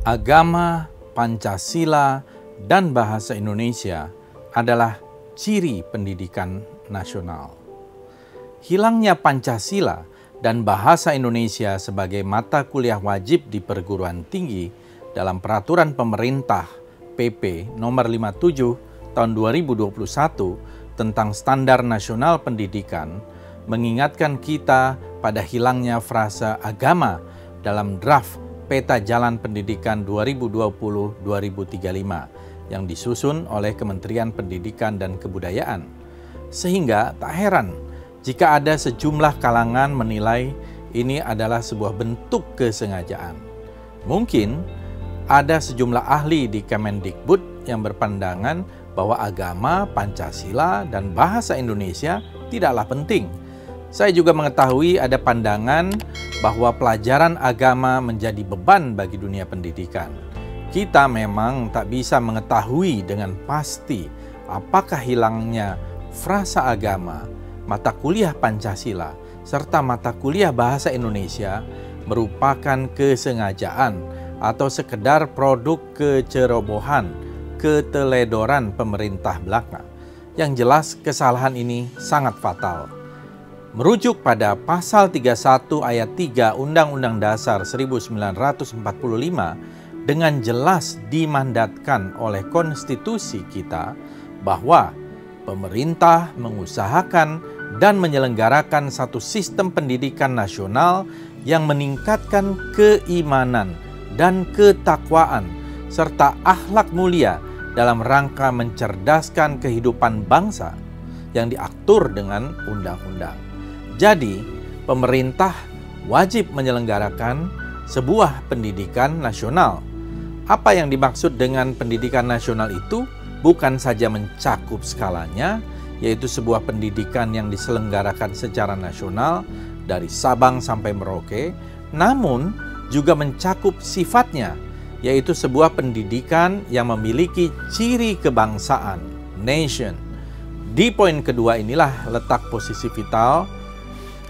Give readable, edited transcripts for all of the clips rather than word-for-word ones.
Agama, Pancasila, dan bahasa Indonesia adalah ciri pendidikan nasional. Hilangnya Pancasila dan bahasa Indonesia sebagai mata kuliah wajib di perguruan tinggi dalam peraturan pemerintah PP nomor 57 tahun 2021 tentang standar nasional pendidikan mengingatkan kita pada hilangnya frasa agama dalam draft Peta Jalan Pendidikan 2020-2035 yang disusun oleh Kementerian Pendidikan dan Kebudayaan. Sehingga tak heran jika ada sejumlah kalangan menilai ini adalah sebuah bentuk kesengajaan. Mungkin ada sejumlah ahli di Kemendikbud yang berpandangan bahwa agama, Pancasila, dan bahasa Indonesia tidaklah penting. Saya juga mengetahui ada pandangan bahwa pelajaran agama menjadi beban bagi dunia pendidikan. Kita memang tak bisa mengetahui dengan pasti apakah hilangnya frasa agama, mata kuliah Pancasila, serta mata kuliah bahasa Indonesia merupakan kesengajaan atau sekedar produk kecerobohan, keteledoran pemerintah belaka. Yang jelas kesalahan ini sangat fatal. Merujuk pada pasal 31 ayat 3 Undang-Undang Dasar 1945 dengan jelas dimandatkan oleh konstitusi kita bahwa pemerintah mengusahakan dan menyelenggarakan satu sistem pendidikan nasional yang meningkatkan keimanan dan ketakwaan serta akhlak mulia dalam rangka mencerdaskan kehidupan bangsa yang diatur dengan undang-undang. Jadi, pemerintah wajib menyelenggarakan sebuah pendidikan nasional. Apa yang dimaksud dengan pendidikan nasional itu bukan saja mencakup skalanya, yaitu sebuah pendidikan yang diselenggarakan secara nasional dari Sabang sampai Merauke, namun juga mencakup sifatnya, yaitu sebuah pendidikan yang memiliki ciri kebangsaan, nation. Di poin kedua inilah letak posisi vital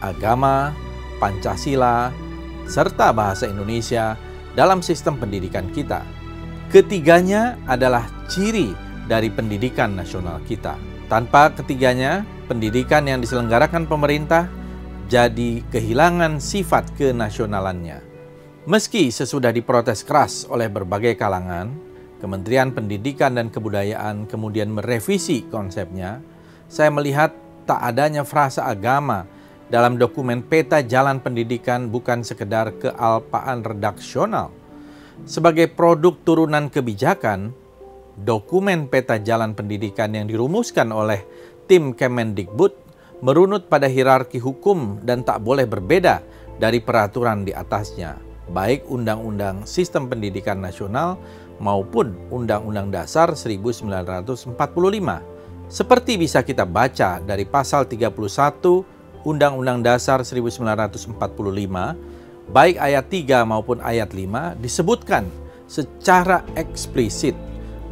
agama, Pancasila, serta bahasa Indonesia dalam sistem pendidikan kita. Ketiganya adalah ciri dari pendidikan nasional kita. Tanpa ketiganya, pendidikan yang diselenggarakan pemerintah jadi kehilangan sifat kenasionalannya. Meski sesudah diprotes keras oleh berbagai kalangan, Kementerian Pendidikan dan Kebudayaan kemudian merevisi konsepnya, saya melihat tak adanya frasa agama dalam dokumen Peta Jalan Pendidikan bukan sekedar kealpaan redaksional. Sebagai produk turunan kebijakan, dokumen Peta Jalan Pendidikan yang dirumuskan oleh tim Kemendikbud merunut pada hierarki hukum dan tak boleh berbeda dari peraturan di atasnya, baik Undang-Undang Sistem Pendidikan Nasional maupun Undang-Undang Dasar 1945. Seperti bisa kita baca dari pasal 31 Undang-Undang Dasar 1945, baik ayat 3 maupun ayat 5 disebutkan secara eksplisit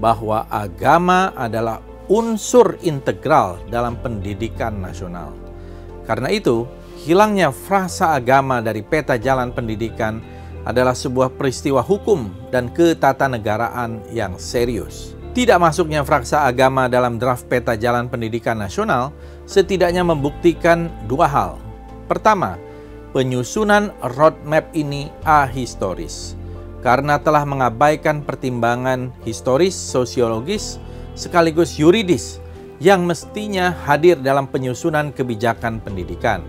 bahwa agama adalah unsur integral dalam pendidikan nasional. Karena itu, hilangnya frasa agama dari Peta Jalan Pendidikan adalah sebuah peristiwa hukum dan ketatanegaraan yang serius. Tidak masuknya frasa agama dalam draft Peta Jalan Pendidikan Nasional setidaknya membuktikan dua hal. Pertama, penyusunan roadmap ini ahistoris karena telah mengabaikan pertimbangan historis, sosiologis, sekaligus yuridis yang mestinya hadir dalam penyusunan kebijakan pendidikan.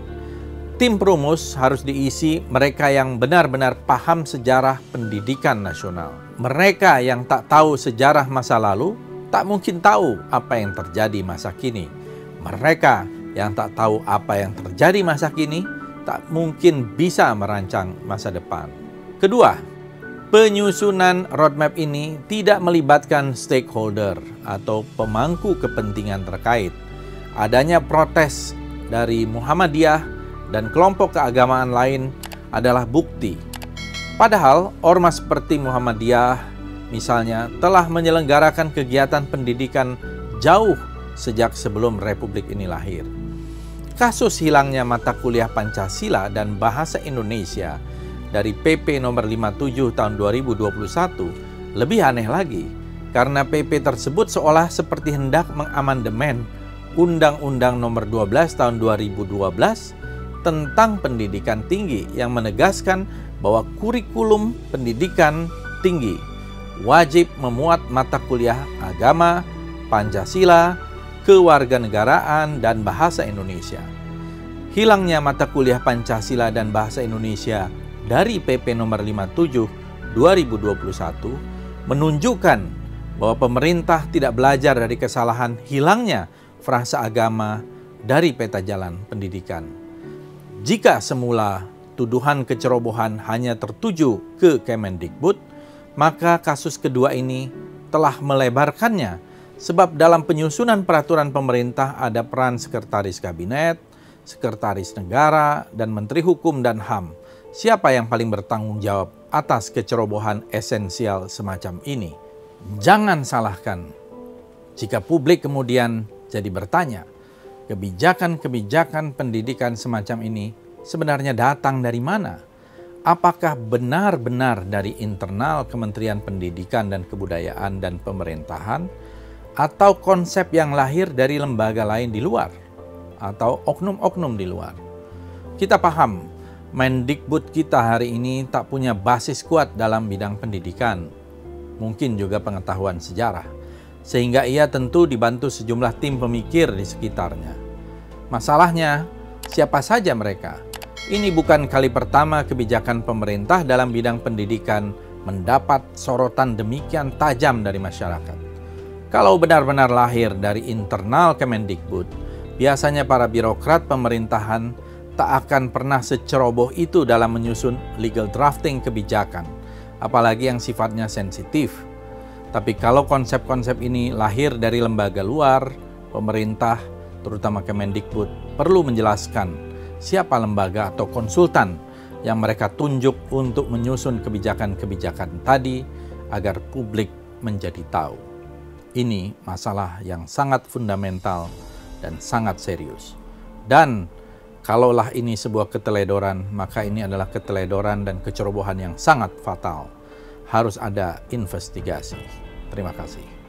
Tim perumus harus diisi mereka yang benar-benar paham sejarah pendidikan nasional. Mereka yang tak tahu sejarah masa lalu, tak mungkin tahu apa yang terjadi masa kini. Mereka yang tak tahu apa yang terjadi masa kini, tak mungkin bisa merancang masa depan. Kedua, penyusunan roadmap ini tidak melibatkan stakeholder atau pemangku kepentingan terkait. Adanya protes dari Muhammadiyah dan kelompok keagamaan lain adalah bukti. Padahal ormas seperti Muhammadiyah misalnya telah menyelenggarakan kegiatan pendidikan jauh sejak sebelum Republik ini lahir. Kasus hilangnya mata kuliah Pancasila dan bahasa Indonesia dari PP nomor 57 tahun 2021 lebih aneh lagi, karena PP tersebut seolah seperti hendak mengamandemen Undang-Undang nomor 12 tahun 2012 tentang pendidikan tinggi yang menegaskan bahwa kurikulum pendidikan tinggi wajib memuat mata kuliah agama, Pancasila, kewarganegaraan, dan bahasa Indonesia. Hilangnya mata kuliah Pancasila dan bahasa Indonesia dari PP nomor 57 2021 menunjukkan bahwa pemerintah tidak belajar dari kesalahan hilangnya frasa agama dari peta jalan pendidikan. Jika semula tuduhan kecerobohan hanya tertuju ke Kemendikbud, maka kasus kedua ini telah melebarkannya, sebab dalam penyusunan peraturan pemerintah ada peran sekretaris kabinet, sekretaris negara, dan menteri hukum dan HAM. Siapa yang paling bertanggung jawab atas kecerobohan esensial semacam ini? Jangan salahkan jika publik kemudian jadi bertanya, kebijakan-kebijakan pendidikan semacam ini sebenarnya datang dari mana? Apakah benar-benar dari internal Kementerian Pendidikan dan Kebudayaan dan Pemerintahan, atau konsep yang lahir dari lembaga lain di luar, atau oknum-oknum di luar? Kita paham, Mendikbud kita hari ini tak punya basis kuat dalam bidang pendidikan, mungkin juga pengetahuan sejarah, sehingga ia tentu dibantu sejumlah tim pemikir di sekitarnya. Masalahnya, siapa saja mereka? Ini bukan kali pertama kebijakan pemerintah dalam bidang pendidikan mendapat sorotan demikian tajam dari masyarakat. Kalau benar-benar lahir dari internal Kemendikbud, biasanya para birokrat pemerintahan tak akan pernah seceroboh itu dalam menyusun legal drafting kebijakan, apalagi yang sifatnya sensitif. Tapi kalau konsep-konsep ini lahir dari lembaga luar, pemerintah, terutama Kemendikbud, perlu menjelaskan siapa lembaga atau konsultan yang mereka tunjuk untuk menyusun kebijakan-kebijakan tadi agar publik menjadi tahu. Ini masalah yang sangat fundamental dan sangat serius. Dan kalaulah ini sebuah keteledoran, maka ini adalah keteledoran dan kecerobohan yang sangat fatal. Harus ada investigasi. Terima kasih.